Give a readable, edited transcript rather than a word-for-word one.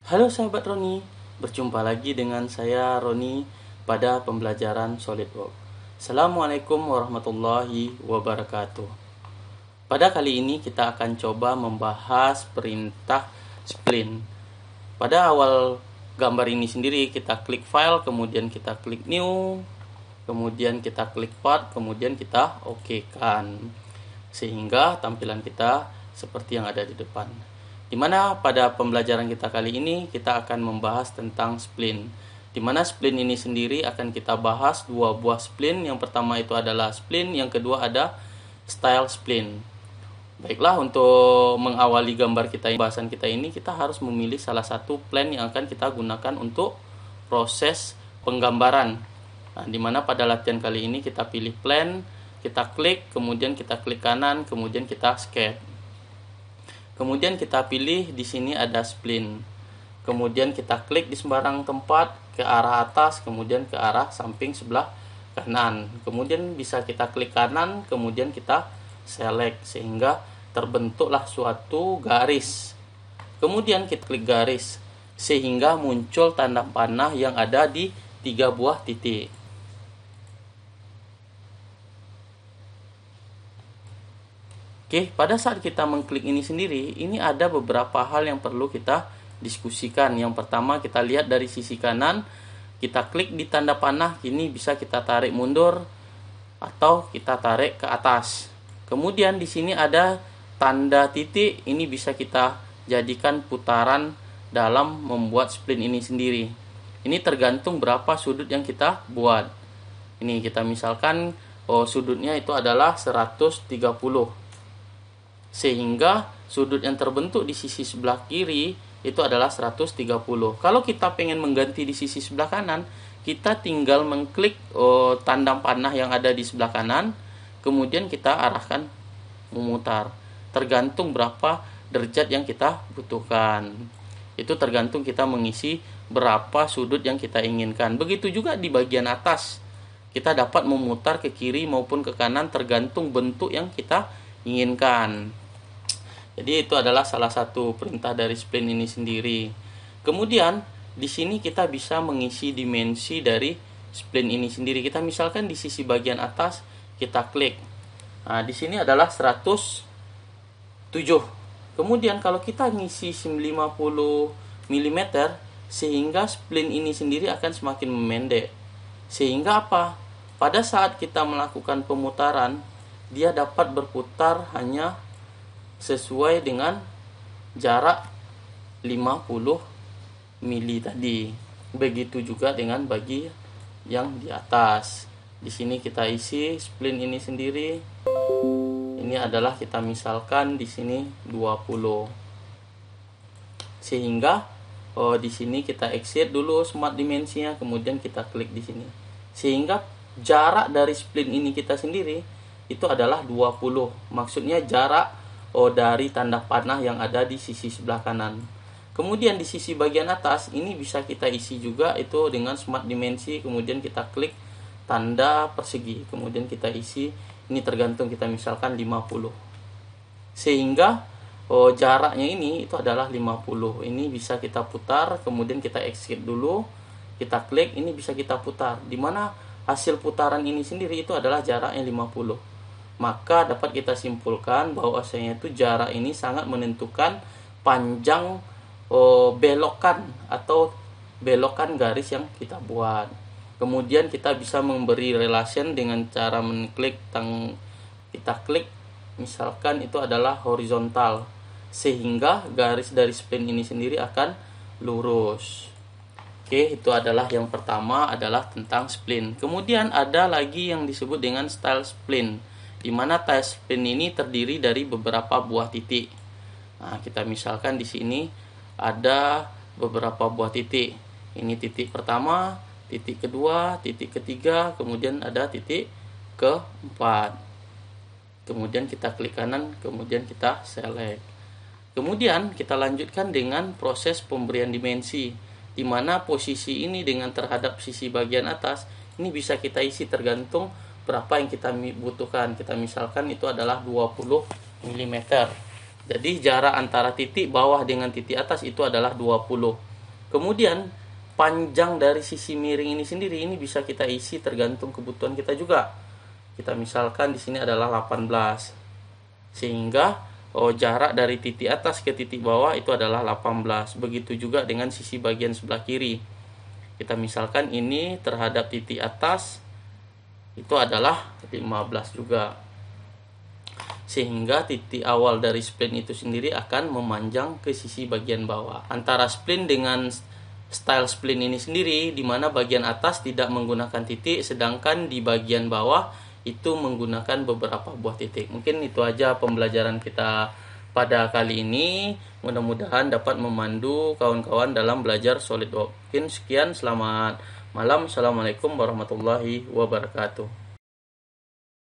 Halo sahabat Roni, berjumpa lagi dengan saya Roni pada pembelajaran SolidWorks. Assalamualaikum warahmatullahi wabarakatuh. Pada kali ini kita akan coba membahas perintah spline. Pada awal gambar ini sendiri kita klik file, kemudian kita klik new, kemudian kita klik part, kemudian kita OK-kan. Sehingga tampilan kita seperti yang ada di depan. Dimana pada pembelajaran kita kali ini kita akan membahas tentang spline. Dimana spline ini sendiri akan kita bahas dua buah spline. Yang pertama itu adalah spline, yang kedua ada style spline. Baiklah, untuk mengawali gambar kita, bahasan kita ini, kita harus memilih salah satu plane yang akan kita gunakan untuk proses penggambaran. Nah, dimana pada latihan kali ini kita pilih plane, kita klik, kemudian kita klik kanan, kemudian kita sketch. Kemudian kita pilih di sini ada spline. Kemudian kita klik di sembarang tempat ke arah atas, kemudian ke arah samping sebelah kanan. Kemudian bisa kita klik kanan, kemudian kita select sehingga terbentuklah suatu garis. Kemudian kita klik garis sehingga muncul tanda panah yang ada di 3 buah titik. Oke, pada saat kita mengklik ini sendiri, ini ada beberapa hal yang perlu kita diskusikan. Yang pertama, kita lihat dari sisi kanan, kita klik di tanda panah, ini bisa kita tarik mundur atau kita tarik ke atas. Kemudian di sini ada tanda titik, ini bisa kita jadikan putaran dalam membuat spline ini sendiri. Ini tergantung berapa sudut yang kita buat. Ini kita misalkan sudutnya itu adalah 130. Sehingga sudut yang terbentuk di sisi sebelah kiri itu adalah 130. Kalau kita pengen mengganti di sisi sebelah kanan, kita tinggal mengklik tanda panah yang ada di sebelah kanan, kemudian kita arahkan memutar. Tergantung berapa derajat yang kita butuhkan. Itu tergantung kita mengisi berapa sudut yang kita inginkan. Begitu juga di bagian atas. Kita dapat memutar ke kiri maupun ke kanan tergantung bentuk yang kita inginkan. Jadi itu adalah salah satu perintah dari spline ini sendiri. Kemudian di sini kita bisa mengisi dimensi dari spline ini sendiri. Kita misalkan di sisi bagian atas kita klik. Nah, di sini adalah 107. Kemudian kalau kita ngisi 50 mm, sehingga spline ini sendiri akan semakin memendek. Sehingga apa? Pada saat kita melakukan pemutaran, dia dapat berputar hanya sesuai dengan jarak 50 mili tadi. Begitu juga dengan bagi yang di atas. Di sini kita isi spline ini sendiri. Ini adalah kita misalkan di sini 20. Sehingga di sini kita exit dulu smart dimensinya, kemudian kita klik di sini. Sehingga jarak dari spline ini kita sendiri itu adalah 20. Maksudnya jarak dari tanda panah yang ada di sisi sebelah kanan. Kemudian di sisi bagian atas ini bisa kita isi juga itu dengan smart dimensi, kemudian kita klik tanda persegi, kemudian kita isi. Ini tergantung kita misalkan 50. Sehingga jaraknya ini itu adalah 50. Ini bisa kita putar, kemudian kita exit dulu, kita klik, ini bisa kita putar. Dimana hasil putaran ini sendiri itu adalah jaraknya 50. Maka dapat kita simpulkan bahwasanya itu jarak ini sangat menentukan panjang belokan atau belokan garis yang kita buat. Kemudian kita bisa memberi relation dengan cara mengklik kita klik misalkan itu adalah horizontal, sehingga garis dari spline ini sendiri akan lurus. Oke, itu adalah yang pertama adalah tentang spline. Kemudian ada lagi yang disebut dengan style spline, di mana style spline ini terdiri dari beberapa buah titik. Nah, kita misalkan di sini ada beberapa buah titik. Ini titik pertama, titik kedua, titik ketiga, kemudian ada titik keempat. Kemudian kita klik kanan, kemudian kita select. Kemudian kita lanjutkan dengan proses pemberian dimensi, di mana posisi ini dengan terhadap sisi bagian atas ini bisa kita isi tergantung berapa yang kita butuhkan. Kita misalkan itu adalah 20 mm. Jadi jarak antara titik bawah dengan titik atas itu adalah 20. Kemudian panjang dari sisi miring ini sendiri ini bisa kita isi tergantung kebutuhan kita juga. Kita misalkan di sini adalah 18. Sehingga jarak dari titik atas ke titik bawah itu adalah 18. Begitu juga dengan sisi bagian sebelah kiri. Kita misalkan ini terhadap titik atas itu adalah 15 juga. Sehingga titik awal dari spline itu sendiri akan memanjang ke sisi bagian bawah. Antara spline dengan style spline ini sendiri, di mana bagian atas tidak menggunakan titik, sedangkan di bagian bawah itu menggunakan beberapa buah titik. Mungkin itu aja pembelajaran kita pada kali ini. Mudah-mudahan dapat memandu kawan-kawan dalam belajar SolidWorks. Mungkin sekian, selamat malam. Assalamualaikum warahmatullahi wabarakatuh.